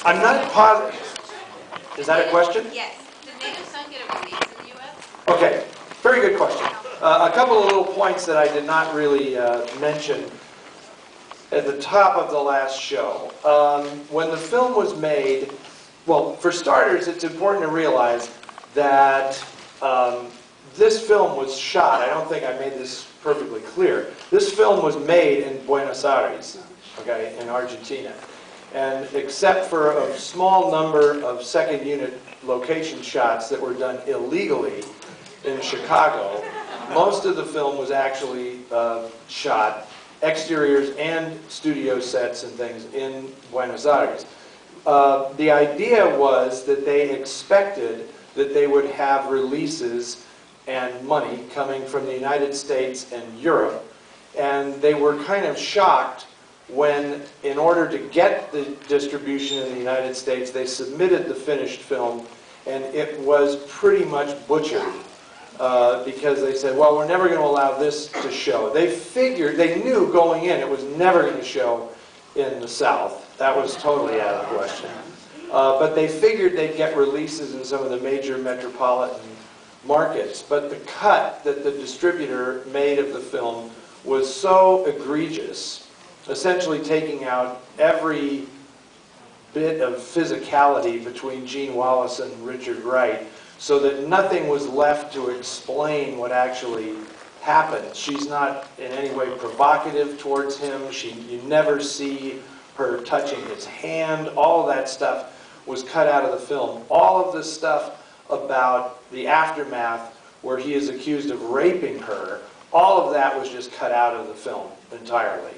I'm not positive. Is that a question? Yes. Did Native Son get a release in the U.S.? Okay, very good question. A couple of little points that I did not really mention at the top of the last show. When the film was made, well, for starters, it's important to realize that this film was shot. I don't think I made this perfectly clear. This film was made in Buenos Aires, okay, in Argentina. And except for a small number of second unit location shots that were done illegally in Chicago, most of the film was actually shot, exteriors and studio sets and things, in Buenos Aires. The idea was that they expected that they would have releases and money coming from the United States and Europe, and they were kind of shocked when, in order to get the distribution in the United States, they submitted the finished film, and it was pretty much butchered because they said, well, we're never going to allow this to show. They figured, they knew going in it was never going to show in the South. That was totally out of the question. But they figured they'd get releases in some of the major metropolitan markets. But the cut that the distributor made of the film was so egregious, essentially taking out every bit of physicality between Gene Wallace and Richard Wright, so that nothing was left to explain what actually happened. She's not in any way provocative towards him. You never see her touching his hand. All of that stuff was cut out of the film. All of this stuff about the aftermath where he is accused of raping her, all of that was just cut out of the film entirely.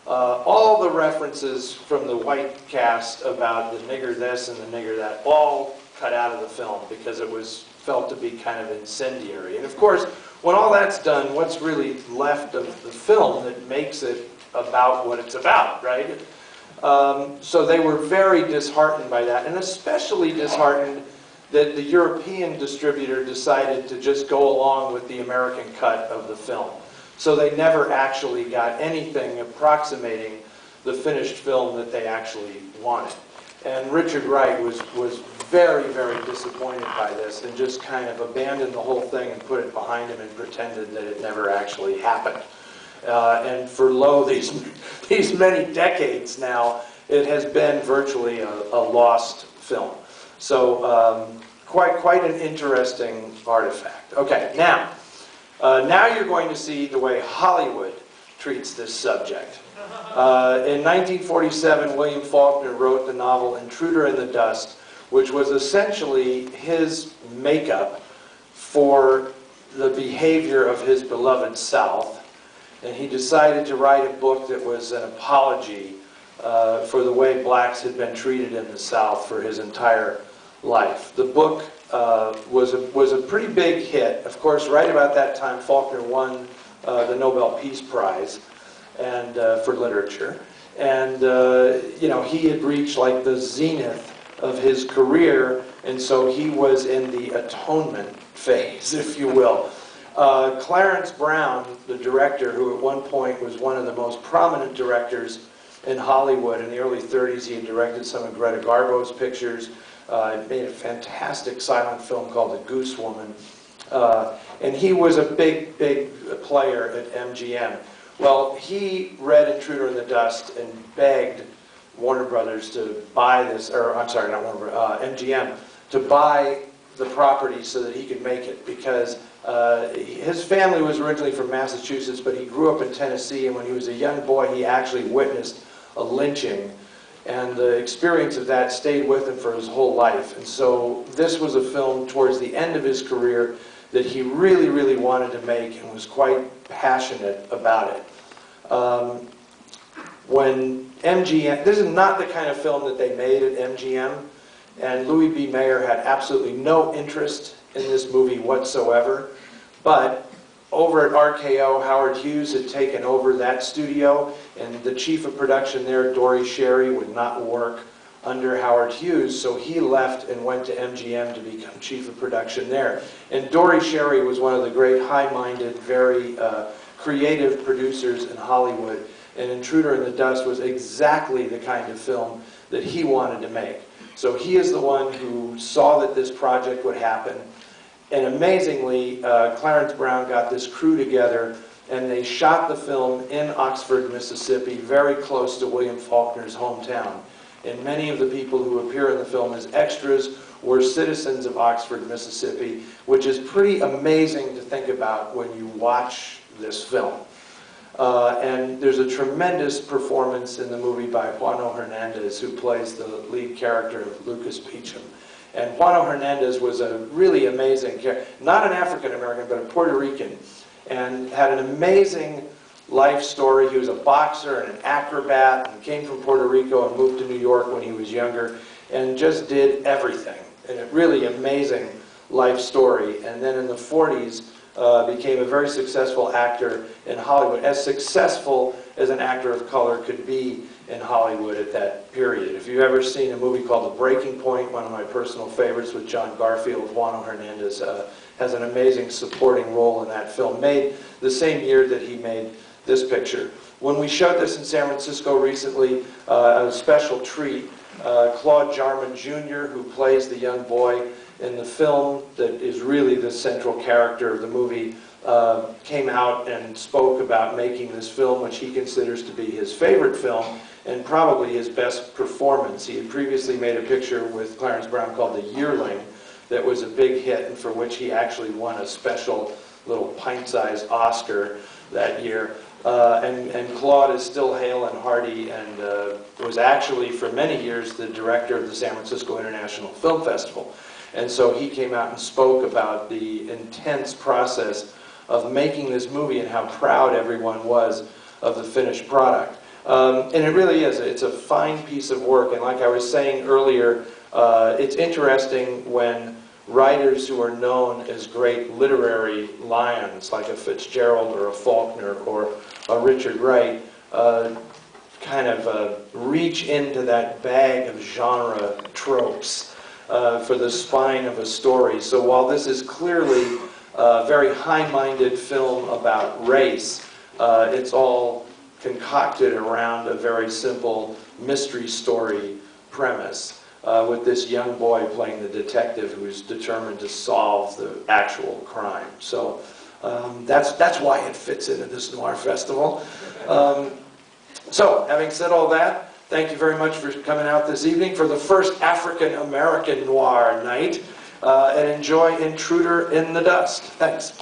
All the references from the white cast about the nigger this and the nigger that, all cut out of the film because it was felt to be kind of incendiary. And of course, when all that's done, what's really left of the film that makes it about what it's about, right? So they were very disheartened by that, and especially disheartened that the European distributor decided to just go along with the American cut of the film. So they never actually got anything approximating the finished film that they actually wanted. And Richard Wright was very, very disappointed by this and just kind of abandoned the whole thing and put it behind him and pretended that it never actually happened. And for these many decades now, it has been virtually a lost film. So quite an interesting artifact. Okay, now you're going to see the way Hollywood treats this subject. In 1947, William Faulkner wrote the novel Intruder in the Dust, which was essentially his makeup for the behavior of his beloved South. And he decided to write a book that was an apology for the way blacks had been treated in the South for his entire life. The book was a pretty big hit. Of course, right about that time, Faulkner won the Nobel Peace Prize and for literature. And you know, he had reached like the zenith of his career, and so he was in the atonement phase, if you will. Clarence Brown, the director, who at one point was one of the most prominent directors in Hollywood in the early 30s, he had directed some of Greta Garbo's pictures, made a fantastic silent film called The Goose Woman, and he was a big player at MGM. Well, he read Intruder in the Dust and begged Warner Brothers to buy this, or I'm sorry, not Warner Brothers, MGM, to buy the property so that he could make it, because his family was originally from Massachusetts, but he grew up in Tennessee, and when he was a young boy, he actually witnessed a lynching, and the experience of that stayed with him for his whole life. And so this was a film towards the end of his career that he really wanted to make and was quite passionate about it. When MGM, this is not the kind of film that they made at MGM, and Louis B. Mayer had absolutely no interest in this movie whatsoever, but over at RKO, Howard Hughes had taken over that studio, and the chief of production there, Dory Sherry, would not work under Howard Hughes, so he left and went to MGM to become chief of production there. And Dory Sherry was one of the great high-minded, very creative producers in Hollywood, and Intruder in the Dust was exactly the kind of film that he wanted to make. So he is the one who saw that this project would happen. And amazingly, Clarence Brown got this crew together and they shot the film in Oxford, Mississippi, very close to William Faulkner's hometown. And many of the people who appear in the film as extras were citizens of Oxford, Mississippi, which is pretty amazing to think about when you watch this film. And there's a tremendous performance in the movie by Juano Hernandez, who plays the lead character of Lucas Beecham. And Juano Hernandez was a really amazing character, not an African-American, but a Puerto Rican, and had an amazing life story. He was a boxer and an acrobat, and came from Puerto Rico and moved to New York when he was younger, and just did everything. And a really amazing life story. And then in the 40s, became a very successful actor in Hollywood, as successful as an actor of color could be in Hollywood at that period. If you've ever seen a movie called The Breaking Point, one of my personal favorites with John Garfield, Juano Hernandez has an amazing supporting role in that film, made the same year that he made this picture. When we showed this in San Francisco recently, a special treat, Claude Jarman Jr., who plays the young boy in the film that is really the central character of the movie, came out and spoke about making this film, which he considers to be his favorite film and probably his best performance. He had previously made a picture with Clarence Brown called The Yearling that was a big hit, and for which he actually won a special little pint-sized Oscar that year. And Claude is still hale and hearty, and was actually for many years the director of the San Francisco International Film Festival. And so he came out and spoke about the intense process of making this movie and how proud everyone was of the finished product. And it really is. It's a fine piece of work. And like I was saying earlier, it's interesting when writers who are known as great literary lions, like a Fitzgerald or a Faulkner or a Richard Wright, kind of reach into that bag of genre tropes for the spine of a story. So while this is clearly a very high-minded film about race, it's all concocted around a very simple mystery story premise, with this young boy playing the detective who's determined to solve the actual crime. So that's why it fits into this noir festival. So having said all that, thank you very much for coming out this evening for the first African-American noir night, and enjoy Intruder in the Dust. Thanks.